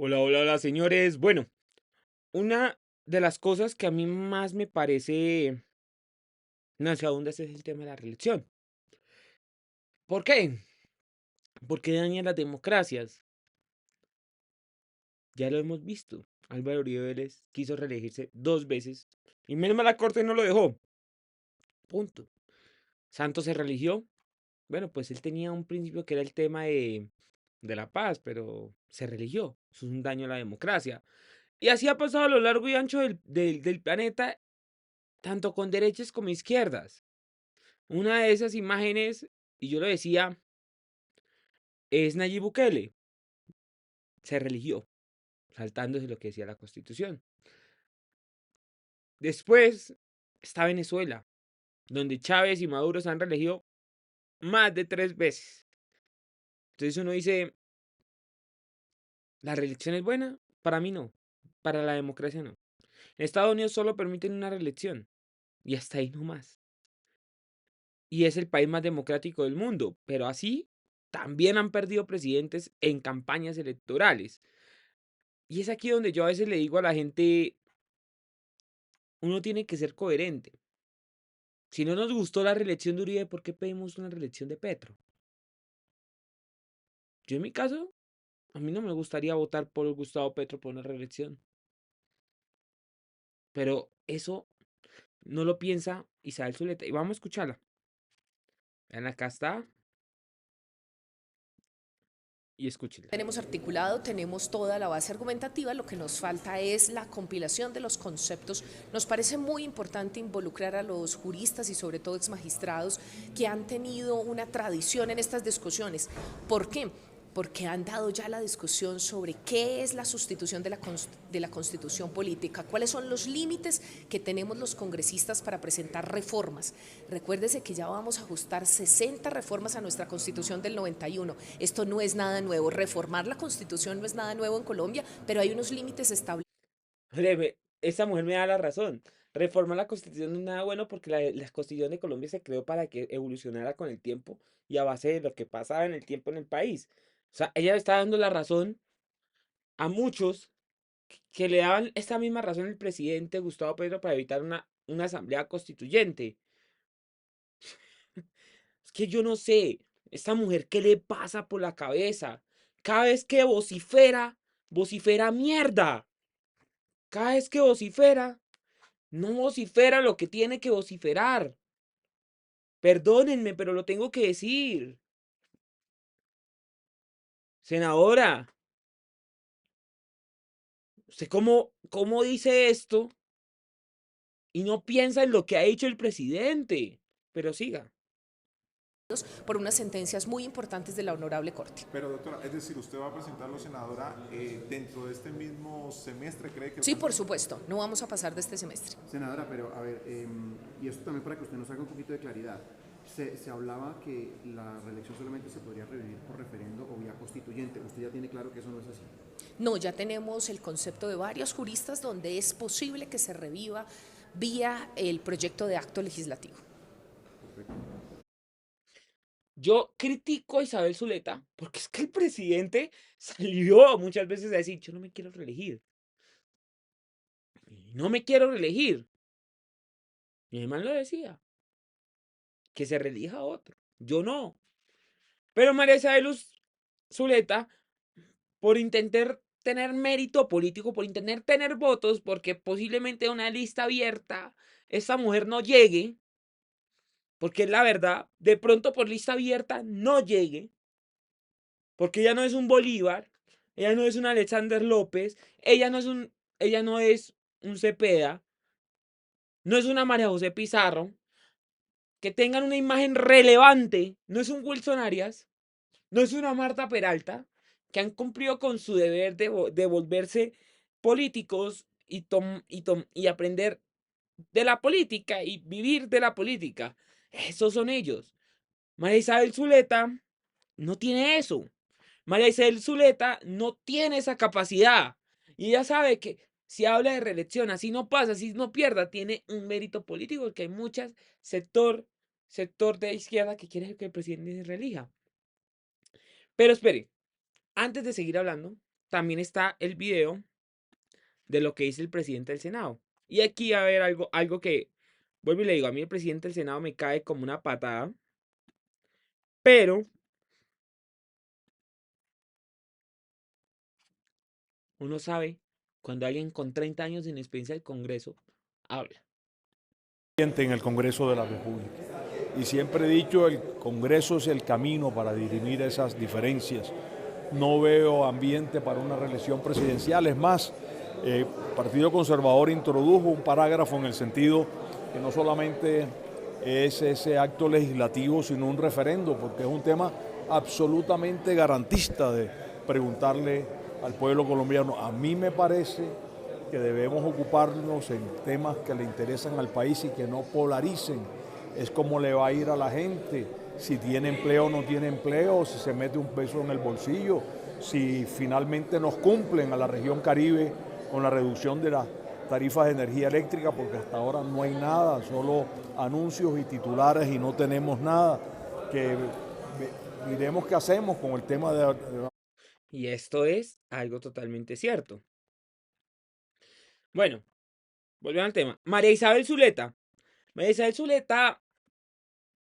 Hola, hola, hola, señores. Bueno, una de las cosas que a mí más me parece nauseabundas es el tema de la reelección. ¿Por qué? Porque daña las democracias. Ya lo hemos visto. Álvaro Uribe Vélez quiso reelegirse 2 veces y menos mal la corte no lo dejó. Punto. Santos se religió. Bueno, pues él tenía un principio que era el tema de la paz, pero se religió. Eso es un daño a la democracia. Y así ha pasado a lo largo y ancho del planeta, tanto con derechas como izquierdas. Una de esas imágenes, y yo lo decía, es Nayib Bukele. Se religió, saltándose lo que decía la Constitución. Después está Venezuela, donde Chávez y Maduro se han reelegido más de 3 veces. Entonces uno dice, ¿la reelección es buena? Para mí no. Para la democracia no. En Estados Unidos solo permiten una reelección. Y hasta ahí no más. Y es el país más democrático del mundo. Pero así también han perdido presidentes en campañas electorales. Y es aquí donde yo a veces le digo a la gente, uno tiene que ser coherente. Si no nos gustó la reelección de Uribe, ¿por qué pedimos una reelección de Petro? Yo en mi caso, a mí no me gustaría votar por Gustavo Petro por una reelección. Pero eso no lo piensa Isabel Zuleta. Y vamos a escucharla. Vean, acá está. Y escúchenla. Tenemos articulado, tenemos toda la base argumentativa, lo que nos falta es la compilación de los conceptos. Nos parece muy importante involucrar a los juristas y sobre todo exmagistrados que han tenido una tradición en estas discusiones. ¿Por qué? Porque han dado ya la discusión sobre qué es la sustitución de la constitución política, cuáles son los límites que tenemos los congresistas para presentar reformas. Recuérdese que ya vamos a ajustar 60 reformas a nuestra constitución del 91. Esto no es nada nuevo, reformar la constitución no es nada nuevo en Colombia, pero hay unos límites establecidos. Esa mujer me da la razón. Reformar la constitución no es nada bueno porque la constitución de Colombia se creó para que evolucionara con el tiempo y a base de lo que pasaba en el tiempo en el país. O sea, ella está dando la razón a muchos que le daban esta misma razón al presidente Gustavo Petro para evitar una asamblea constituyente. Es que yo no sé, esta mujer, ¿qué le pasa por la cabeza? Cada vez que vocifera, vocifera mierda. Cada vez que vocifera, no vocifera lo que tiene que vociferar. Perdónenme, pero lo tengo que decir. Senadora, ¿usted cómo dice esto y no piensa en lo que ha dicho el presidente? Pero siga. por unas sentencias muy importantes de la Honorable Corte. Pero doctora, es decir, usted va a presentarlo, senadora, dentro de este mismo semestre, ¿cree que Sí, alcanza? por supuesto, no vamos a pasar de este semestre. Senadora, pero a ver, y esto también para que usted nos haga un poquito de claridad. Se hablaba que la reelección solamente se podría revivir por referendo o vía constituyente. Usted ya tiene claro que eso no es así. No, ya tenemos el concepto de varios juristas donde es posible que se reviva vía el proyecto de acto legislativo. Yo critico a Isabel Zuleta porque es que el presidente salió muchas veces a decir, yo no me quiero reelegir. No me quiero reelegir. Mi hermano lo decía, que se reelija otro. Yo no. Pero María Isabel Zuleta, por intentar tener mérito político, por intentar tener votos, porque posiblemente una lista abierta, esta mujer no llegue, porque es la verdad, de pronto por lista abierta no llegue, porque ella no es un Bolívar, ella no es un Alexander López, ella no es un Cepeda, no es una María José Pizarro, que tengan una imagen relevante, no es un Wilson Arias, no es una Marta Peralta, que han cumplido con su deber de volverse políticos y aprender de la política y vivir de la política. Esos son ellos. María Isabel Zuleta no tiene eso. María Isabel Zuleta no tiene esa capacidad. Y ella sabe que si habla de reelección, así no pasa, así no pierda, tiene un mérito político, porque hay muchas sector de izquierda que quiere que el presidente se reelija. Pero espere, antes de seguir hablando, también está el video de lo que dice el presidente del Senado. Y aquí va a haber algo que, vuelvo y le digo, a mí el presidente del Senado me cae como una patada, pero uno sabe cuando alguien con 30 años sin experiencia del Congreso habla. En el Congreso de la República. Y siempre he dicho, el Congreso es el camino para dirimir esas diferencias. No veo ambiente para una reelección presidencial. Es más, el Partido Conservador introdujo un parágrafo en el sentido que no solamente es ese acto legislativo, sino un referendo, porque es un tema absolutamente garantista de preguntarle al pueblo colombiano. A mí me parece que debemos ocuparnos en temas que le interesan al país y que no polaricen. Es cómo le va a ir a la gente, si tiene empleo o no tiene empleo, si se mete un peso en el bolsillo, si finalmente nos cumplen a la región Caribe con la reducción de las tarifas de energía eléctrica, porque hasta ahora no hay nada, solo anuncios y titulares y no tenemos nada. Que miremos qué hacemos con el tema de... Y esto es algo totalmente cierto. Bueno, volviendo al tema. María Isabel Zuleta. María Isabel Zuleta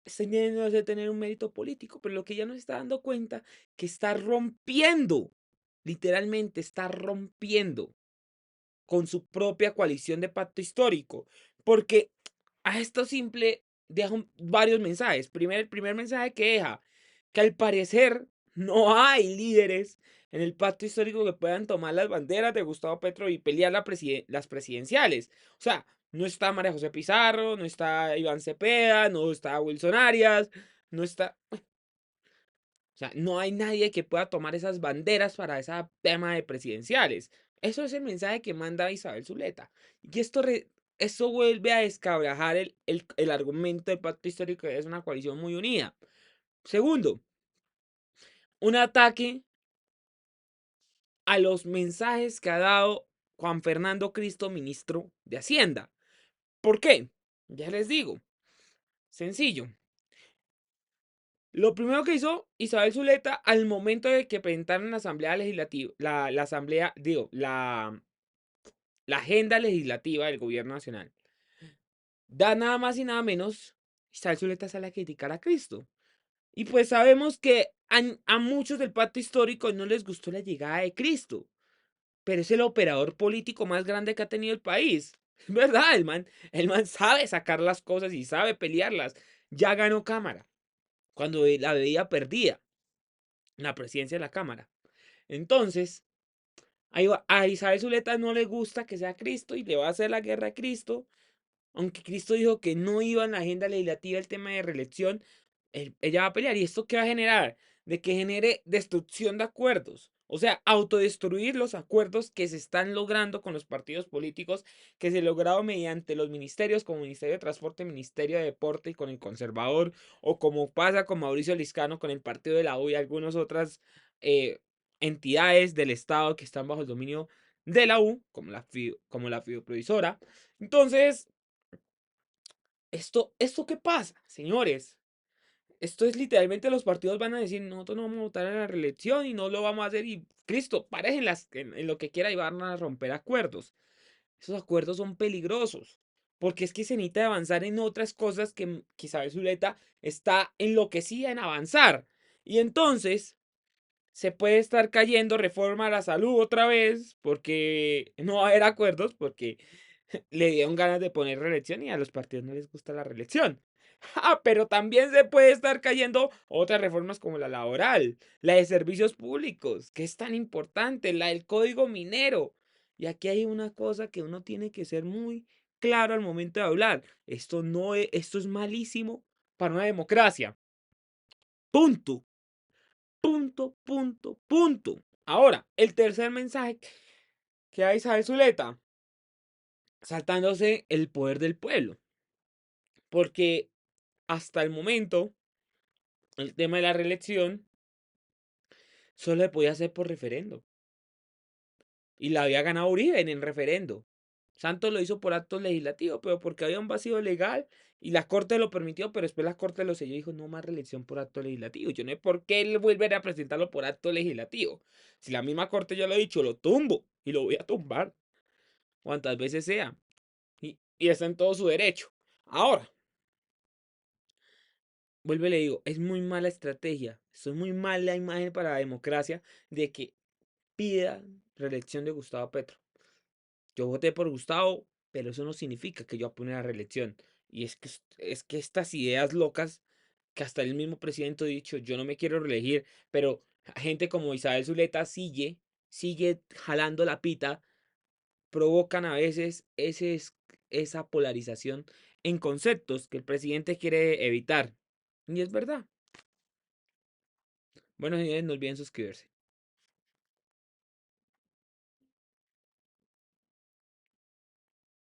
está intentando de tener un mérito político, pero lo que ella no se está dando cuenta que está rompiendo, literalmente está rompiendo con su propia coalición de pacto histórico, porque a esto simple deja varios mensajes. El primer mensaje que deja, que al parecer no hay líderes en el pacto histórico que puedan tomar las banderas de Gustavo Petro y pelear las presidenciales. O sea, no está María José Pizarro, no está Iván Cepeda, no está Wilson Arias, no está... O sea, no hay nadie que pueda tomar esas banderas para ese tema de presidenciales. Eso es el mensaje que manda Isabel Zuleta. Y esto vuelve a descabrajar el argumento del pacto histórico que es una coalición muy unida. Segundo, un ataque a los mensajes que ha dado Juan Fernando Cristo, ministro de Hacienda. ¿Por qué? Ya les digo. Sencillo. Lo primero que hizo Isabel Zuleta al momento de que presentaron la Asamblea Legislativa, la Asamblea, digo, la agenda legislativa del gobierno nacional, da nada más y nada menos, Isabel Zuleta sale a criticar a Cristo. Y pues sabemos que a muchos del pacto histórico no les gustó la llegada de Cristo, pero es el operador político más grande que ha tenido el país. Es verdad, el man sabe sacar las cosas y sabe pelearlas. Ya ganó Cámara, cuando la veía perdida en la presidencia de la Cámara. Entonces, a Isabel Zuleta no le gusta que sea Cristo y le va a hacer la guerra a Cristo. Aunque Cristo dijo que no iba en la agenda legislativa el tema de reelección, ella va a pelear. ¿Y esto qué va a generar? De que genere destrucción de acuerdos. O sea, autodestruir los acuerdos que se están logrando con los partidos políticos, que se lograron mediante los ministerios, como Ministerio de Transporte, Ministerio de Deporte y con el Conservador, o como pasa con Mauricio Liscano, con el Partido de la U y algunas otras eh, entidades del Estado que están bajo el dominio de la U, como la Fidoprovisora. Entonces, ¿esto qué pasa, señores? Esto es literalmente los partidos van a decir, nosotros no vamos a votar a la reelección y no lo vamos a hacer y Cristo, pares en lo que quiera y van a romper acuerdos. Esos acuerdos son peligrosos, porque es que se necesita avanzar en otras cosas que Isabel Zuleta está enloquecida en avanzar. Y entonces se puede estar cayendo reforma a la salud otra vez, porque no va a haber acuerdos, porque le dieron ganas de poner reelección y a los partidos no les gusta la reelección. Ah, pero también se puede estar cayendo otras reformas como la laboral, la de servicios públicos, que es tan importante, la del código minero. Y aquí hay una cosa que uno tiene que ser muy claro al momento de hablar. Esto es malísimo para una democracia. Punto, punto, punto, punto. Ahora, el tercer mensaje que da Isabel Zuleta, saltándose el poder del pueblo. Porque hasta el momento, el tema de la reelección solo se podía hacer por referendo. Y la había ganado Uribe en el referendo. Santos lo hizo por acto legislativo, pero porque había un vacío legal y la Corte lo permitió, pero después la Corte lo selló y dijo no más reelección por acto legislativo. Yo no sé por qué él vuelve a presentarlo por acto legislativo. Si la misma Corte ya lo ha dicho, lo tumbo y lo voy a tumbar cuantas veces sea. Y está en todo su derecho. Ahora, vuelvo y le digo, es muy mala estrategia, esto es muy mala imagen para la democracia de que pida reelección de Gustavo Petro. Yo voté por Gustavo, pero eso no significa que yo apoye la reelección. Y es que estas ideas locas, que hasta el mismo presidente ha dicho, yo no me quiero reelegir, pero gente como Isabel Zuleta sigue jalando la pita, provocan a veces esa polarización en conceptos que el presidente quiere evitar. Y es verdad. Bueno, señores, no olviden suscribirse.